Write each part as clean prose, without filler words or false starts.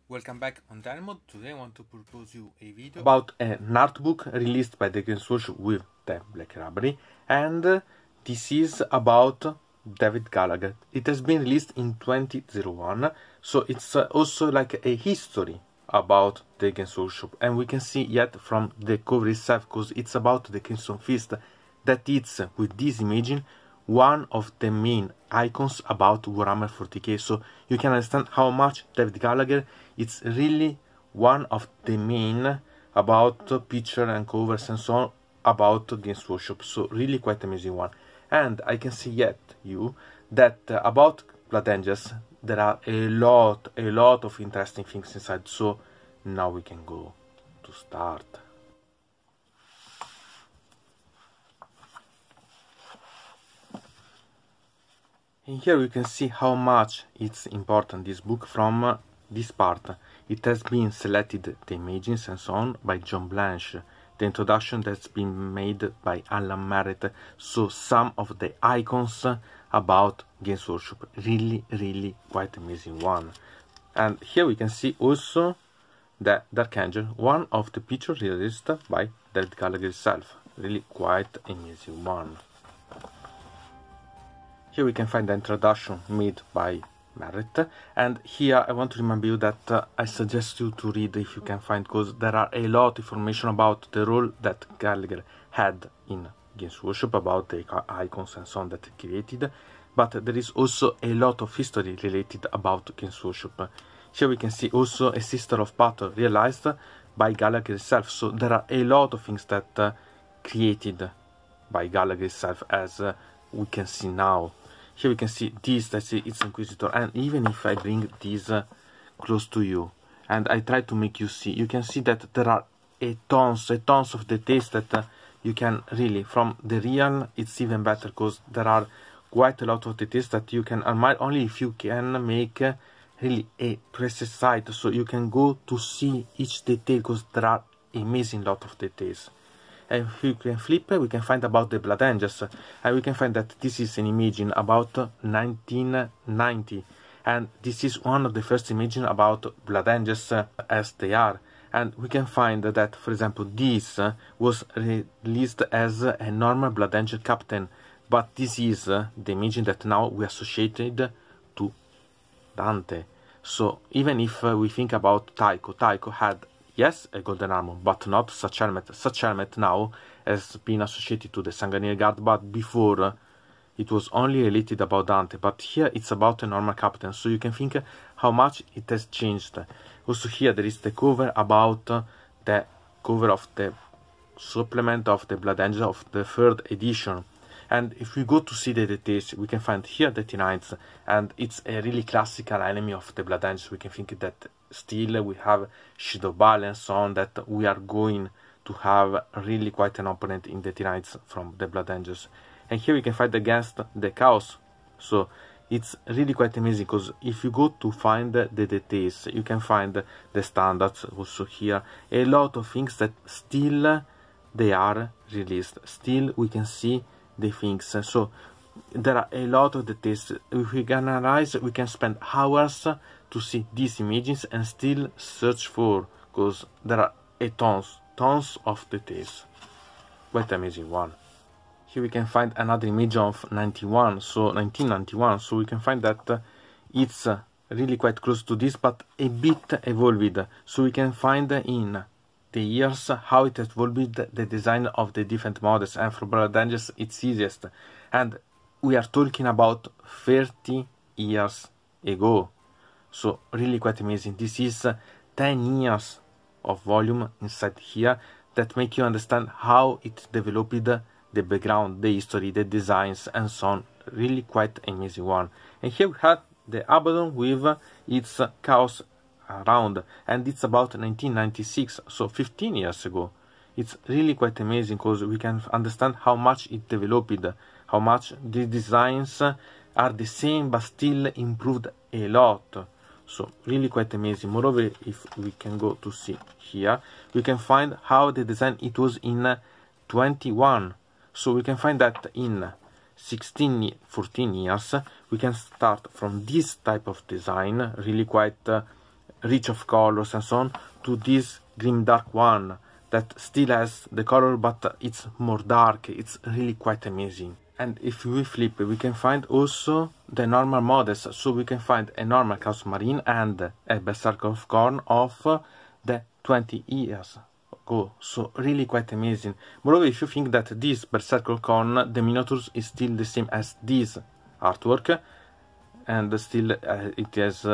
Welcome back on Diorama. Today I want to propose you a video about an art book released by the Games Workshop with the Black Library, and this is about David Gallagher. It has been released in 2001, so it's also like a history about the Games Workshop, and we can see yet from the cover itself, because it's about the Crimson Fist, that it's with this imaging one of the main icons about Warhammer 40k, so you can understand how much David Gallagher it's really one of the main about picture and covers and so on about Games Workshop, so really quite amazing one. And I can see yet you that about Blood Angels there are a lot of interesting things inside, so now we can go to start. And here we can see how much it's important, this book, from this part. It has been selected, the images and so on, by John Blanche. The introduction that's been made by Alan Merritt. So some of the icons about Games Workshop. Really quite amazing one. And here we can see also the Dark Angel, one of the pictures released by David Gallagher himself. Really quite amazing one. Here we can find the introduction made by Merritt, and here I want to remind you that I suggest you to read if you can find, because there are a lot of information about the role that Gallagher had in Games Workshop, about the icons and so on that he created, but there is also a lot of history related about Games Workshop. Here we can see also a Sister of Battle realized by Gallagher himself, so there are a lot of things that created by Gallagher himself, as we can see now. Here we can see this, that's it's Inquisitor, and even if I bring this close to you and I try to make you see, you can see that there are tons of details that you can really, from the real it's even better, because there are quite a lot of details that you can admire only if you can make really a precise sight, so you can go to see each detail, because there are amazing lot of details. And if we can flip, we can find about the Blood Angels, and we can find that this is an imaging about 1990, and this is one of the first imaging about Blood Angels as they are. And we can find that, for example, this was released as a normal Blood Angel captain, but this is the imaging that now we associated to Dante. So even if we think about Tycho had, yes, a golden armor, but not such helmet. Such helmet now has been associated to the Sanguinary Guard, but before it was only related about Dante. But here it's about a normal captain, so you can think how much it has changed. Also here there is the cover about the cover of the supplement of the Blood Angel of the 3rd edition. And if we go to see the details, we can find here the T9s, and it's a really classical enemy of the Blood Angels. We can think that still we have Shadow Ball and so on, that we are going to have really quite an opponent in the T9s from the Blood Angels. And here we can fight against the Chaos, so it's really quite amazing, because if you go to find the details, you can find the standards also here, a lot of things that still they are released, still we can see the things. So there are a lot of details. If we can analyze, we can spend hours to see these images and still search for, because there are tons of details. Quite amazing one. Here we can find another image of 1991, so we can find that it's really quite close to this, but a bit evolved, so we can find in the years how it has evolved, the design of the different models. And for Blood Angels it's easiest, and we are talking about 30 years ago, so really quite amazing. This is 10 years of volume inside here that make you understand how it developed, the background, the history, the designs and so on. Really quite amazing one. And here we have the Abaddon with its Chaos around, and it's about 1996, so 15 years ago. It's really quite amazing, because we can understand how much it developed, how much the designs are the same but still improved a lot. So really quite amazing. Moreover, if we can go to see here, we can find how the design it was in 21, so we can find that in 14 years we can start from this type of design, really quite rich of colors and so on, to this grim dark one that still has the color but it's more dark. It's really quite amazing. And if we flip, we can find also the normal models. So we can find a normal Chaos Marine and a Berserker of Khorne of the 20 years ago. So really quite amazing. Moreover, if you think that this Berserker of Khorne, the miniatures is still the same as this artwork, and still it has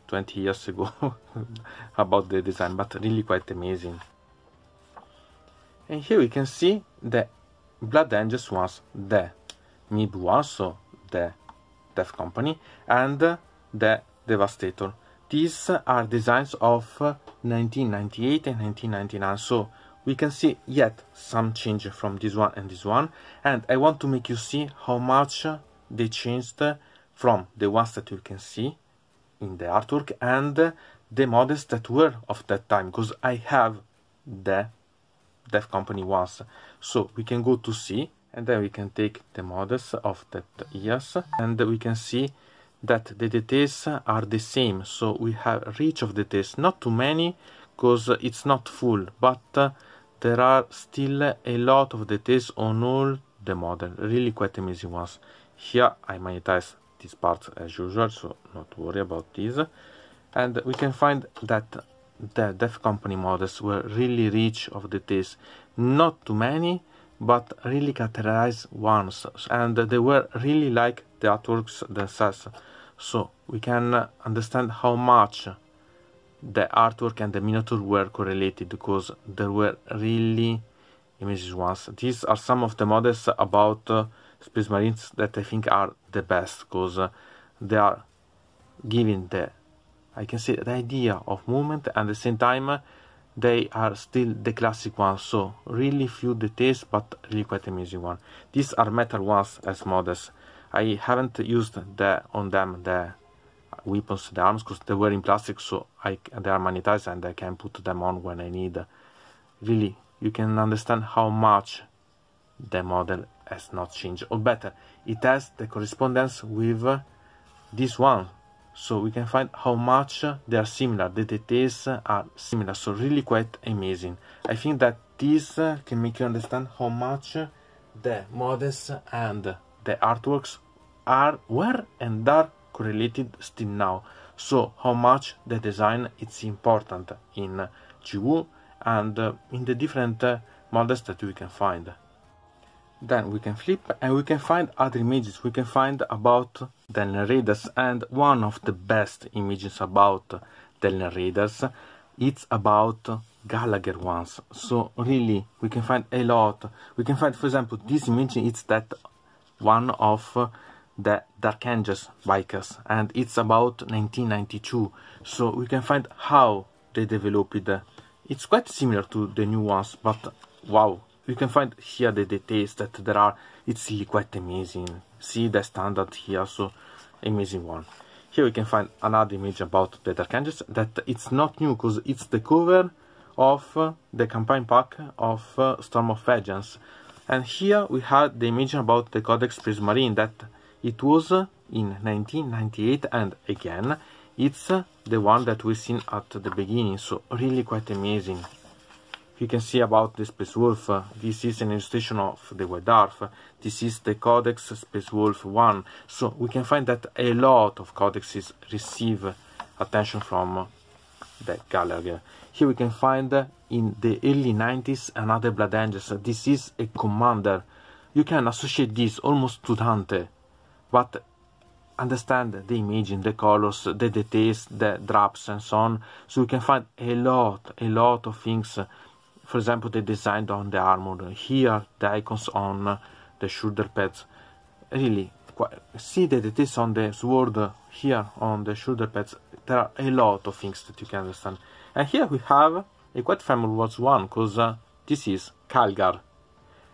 20 years ago about the design, but really quite amazing. And here we can see the Blood Angels ones, the MIB one, so the Death Company, and the Devastator. These are designs of 1998 and 1999, so we can see yet some change from this one and this one, and I want to make you see how much they changed from the ones that you can see in the artwork and the models that were of that time, because I have the Death Company ones. So we can go to see, and then we can take the models of that years, and we can see that the details are the same. So we have reach of details, not too many because it's not full, but there are still a lot of details on all the model, really quite amazing ones. Here I monetize this part as usual, so not worry about this. And we can find that the Death Company models were really rich of details, not too many, but really characterized ones, and they were really like the artworks themselves. So we can understand how much the artwork and the miniature were correlated, because there were really amazing ones. These are some of the models about Space Marines that I think are the best, because they are giving the, I can say, the idea of movement, and at the same time they are still the classic ones. So really few details, but really quite amazing one. These are metal ones as models. I haven't used on them the weapons, the arms, because they were in plastic, so they are magnetized and I can put them on when I need. Really, you can understand how much the model has not changed, or better, it has the correspondence with this one. So we can find how much they are similar, the details are similar, so really quite amazing. I think that this can make you understand how much the models and the artworks were and are correlated still now. So how much the design is important in GW and in the different models that we can find. Then we can flip and we can find other images. We can find about the Alien Raiders, and one of the best images about the Alien Raiders, it's about Gallagher ones. So really we can find a lot. We can find, for example, this image, it's that one of the Dark Angels bikers, and it's about 1992. So we can find how they developed it. It's quite similar to the new ones, but wow, you can find here the details that there are. It's really quite amazing. See the standard here, so amazing one. Here we can find another image about the Dark Angels that it's not new, because it's the cover of the campaign pack of Storm of Vengeance. And here we had the image about the Codex Space Marine, that it was in 1998, and again it's the one that we've seen at the beginning, so really quite amazing. You can see about the Space Wolf, this is an illustration of the White Dwarf, this is the Codex Space Wolf 1, so we can find that a lot of codexes receive attention from the Gallagher. Here we can find in the early 90s another Blood Angels. This is a commander. You can associate this almost to Dante, but understand the imaging, the colors, the details, the drops and so on. So you can find a lot of things. For example, the design on the armor, here the icons on the shoulder pads. Really, see the details on the sword here on the shoulder pads. There are a lot of things that you can understand. And here we have a quite famous one, because this is Calgar.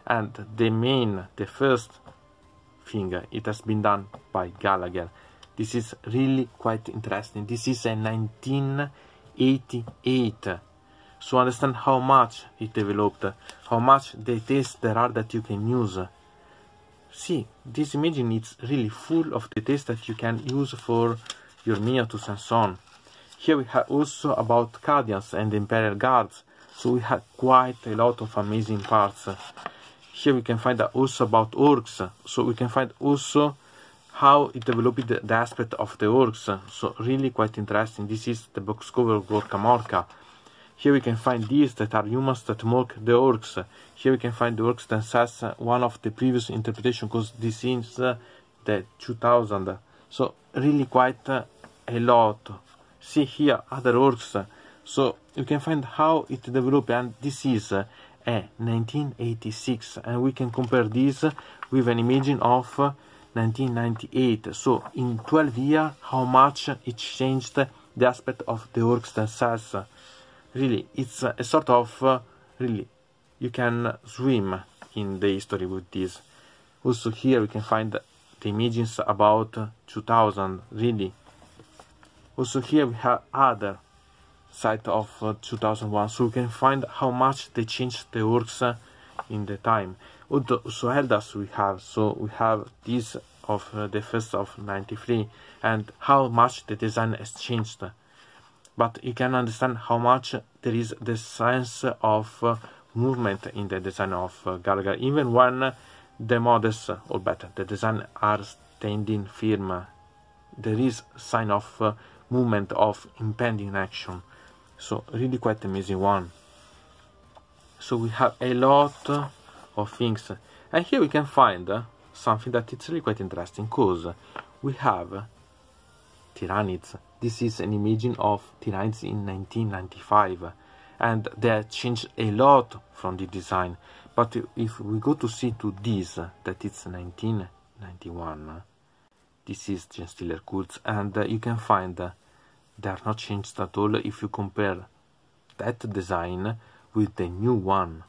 And the first thing, it has been done by Gallagher. This is really quite interesting. This is a 1988. So understand how much it developed, how much details there are that you can use. See, this image is really full of details that you can use for your miniatures and so on. Here we have also about Guardians and Imperial Guards, so we have quite a lot of amazing parts. Here we can find also about orcs, so we can find also how it developed the aspect of the orcs, so really quite interesting. This is the box cover of Gorka Morka. Here we can find these that are humans that mock the orcs. Here we can find the orcs themselves, one of the previous interpretation, because this is the 2000. So really quite a lot. See here other orcs. So you can find how it developed, and this is a 1986, and we can compare this with an image of 1998. So in 12 years, how much it changed the aspect of the orcs themselves. Really, it's a sort of really, you can swim in the history with this. Also here we can find the images about 2000, really. Also here we have other site of 2001, so we can find how much they changed the orcs in the time. Also Eldars we have, so we have this of the first of 93, and how much the design has changed. But you can understand how much there is the sense of movement in the design of Gallagher, even when the models, or better, the design are standing firm. There is sign of movement, of impending action. So really quite amazing one. So we have a lot of things, and here we can find something that it's really quite interesting, because we have Tyranids. This is an image of Tyranids in 1995, and they have changed a lot from the design. But if we go to see to this, that it's 1991, this is Genestealer Cults, and you can find they are not changed at all if you compare that design with the new one.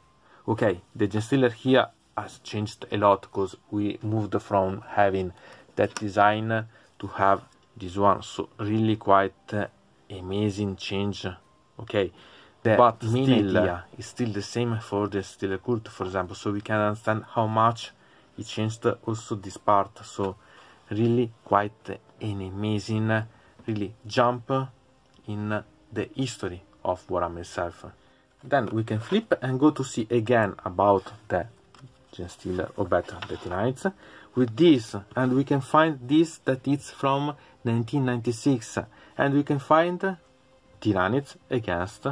Okay, the Genestealer here has changed a lot, because we moved from having that design to have this one, so really quite amazing change. Okay, but main idea is still the same for the Genestealer Cult, for example, so we can understand how much it changed also this part. So really quite an amazing really jump in the history of Warhammer itself. Then we can flip and go to see again about the Genestealer, or better, the Tyranids, with this, and we can find this that it's from 1996, and we can find Tyranids against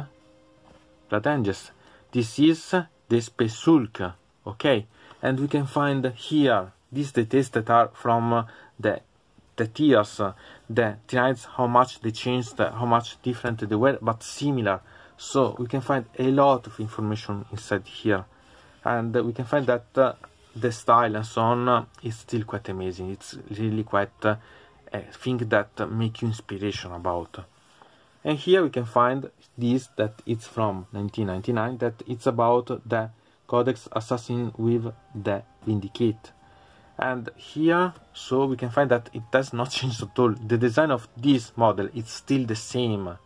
Blood Angels. This is the Space Hulk, okay, and we can find here these details that are from the tiers, the Tyranids, how much they changed, how much different they were, but similar. So we can find a lot of information inside here, and we can find that the style and so on is still quite amazing. It's really quite a thing that make you inspiration about. And here we can find this that it's from 1999, that it's about the Codex Assassin with the Vindicate. And here, so we can find that it does not change at all. The design of this model is still the same.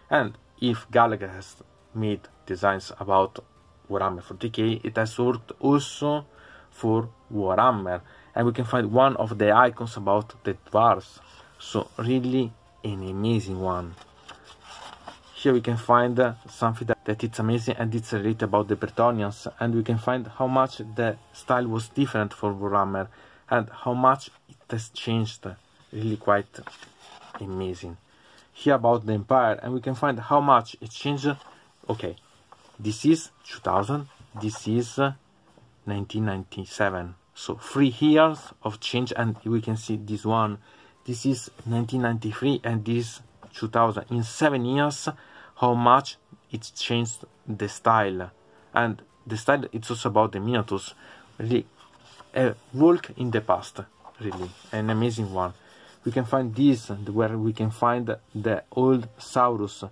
And if Gallagher has made designs about Warhammer 40k, it has worked also for Warhammer. And we can find one of the icons about the dwarves. So really an amazing one. Here we can find something that it's amazing, and it's related about the Bretonnians, and we can find how much the style was different for Warhammer and how much it has changed. Really quite amazing. Here about the Empire, and we can find how much it changed. Okay, this is 2000, this is 1997, so 3 years of change, and we can see this one, this is 1993, and this 2000. In 7 years, how much it's changed the style. And the style, it's also about the miniatures. Really a walk in the past, really an amazing one. We can find this, where we can find the old Saurus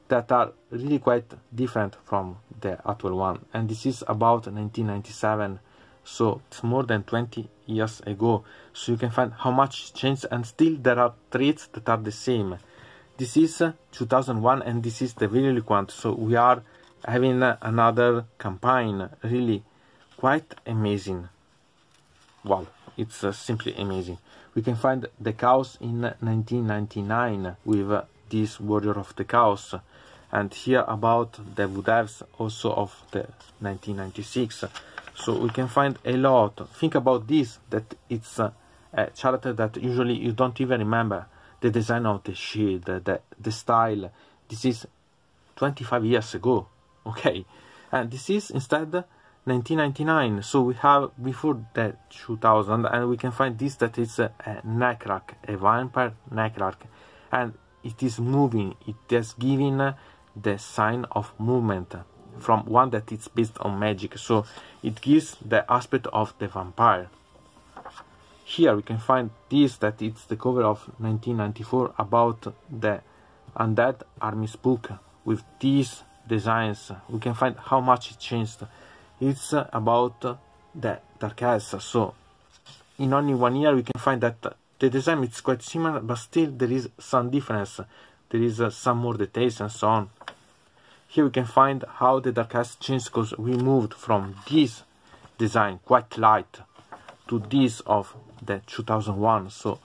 that are really quite different from the actual one, and this is about 1997, so it's more than 20 years ago. So you can find how much changed, and still there are traits that are the same. This is 2001, and this is the really quant, so we are having another campaign. Really quite amazing. Wow, it's simply amazing. We can find the Chaos in 1999 with this Warrior of the Chaos, and here about the Wood Elves also of the 1996. So we can find a lot. Think about this, that it's a character that usually you don't even remember the design of the shield, the style. This is 25 years ago, okay, and this is instead 1999. So we have before the 2000, and we can find this, that is a necklace, a vampire necklace, and it is moving. It is giving the sign of movement from one that is based on magic, so it gives the aspect of the vampire. Here we can find this, that it's the cover of 1994 about the Undead Armies book with these designs. We can find how much it changed. It's about the Dark Elves, so in only 1 year we can find that the design is quite similar, but still there is some difference. There is some more details and so on. Here we can find how the Dark Elves changed, because we moved from this design quite light to this of the 2001, so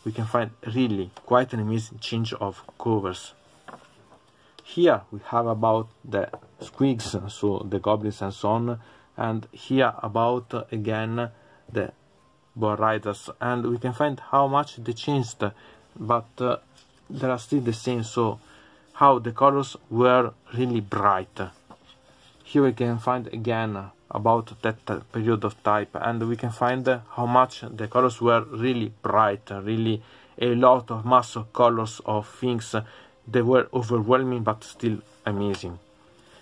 we can find really quite an amazing change of covers. Here we have about the squigs, so the goblins and so on, and here about again the boar riders, and we can find how much they changed, but they are still the same, so how the colors were really bright. Here we can find again about that period of type, and we can find how much the colors were really bright, really a lot of mass of colors of things. They were overwhelming but still amazing.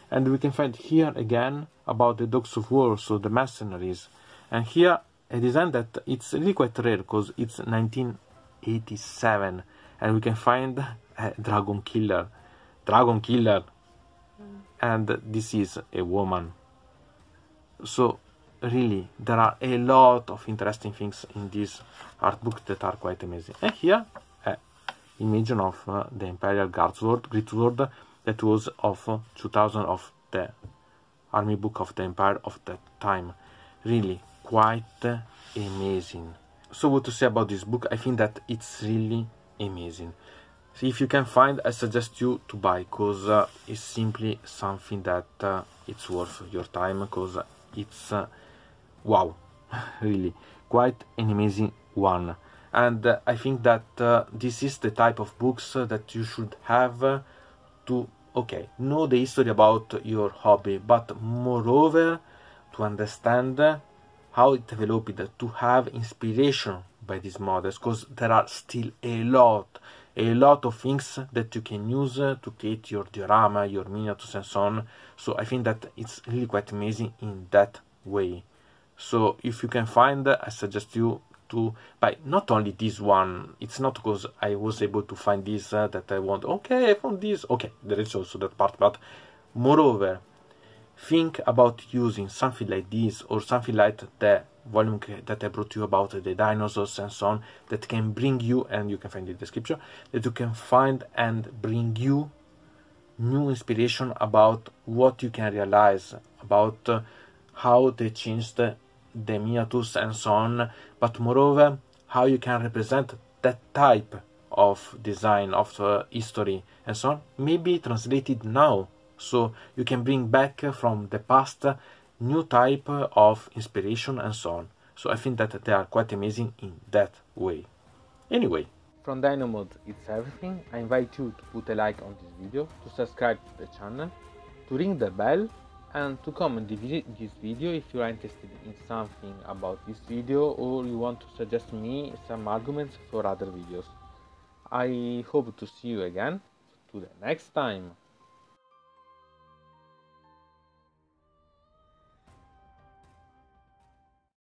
And we can find here again about the dogs of war, so the mercenaries, and here a design that it's really quite rare because it's 1987, and we can find a dragon killer, and this is a woman. So really there are a lot of interesting things in this art book that are quite amazing. And here image of the Imperial Greatsword that was of 2000 of the army book of the Empire of that time. Really quite amazing. So what to say about this book? I think that it's really amazing. So if you can find, I suggest you to buy, because it's simply something that it's worth your time, because it's wow, really quite an amazing one. And I think that this is the type of books that you should have to, okay, know the history about your hobby, but moreover to understand how it developed, to have inspiration by these models, because there are still a lot of things that you can use to create your diorama, your miniatures and so on. So I think that it's really quite amazing in that way. So if you can find, I suggest you to buy not only this one. It's not because I was able to find this that I want, okay, I found this, okay, there is also that part, but moreover think about using something like this, or something like the volume that I brought you about the dinosaurs and so on, that can bring you, and you can find in the description, that you can find and bring you new inspiration about what you can realize, about how they changed the miniatures and so on, but moreover how you can represent that type of design, of history and so on, maybe translated now, so you can bring back from the past new type of inspiration and so on. So I think that they are quite amazing in that way. Anyway, from Dynamod it's everything. I invite you to put a like on this video, to subscribe to the channel, to ring the bell, and to comment this video if you are interested in something about this video, or you want to suggest me some arguments for other videos. I hope to see you again to the next time.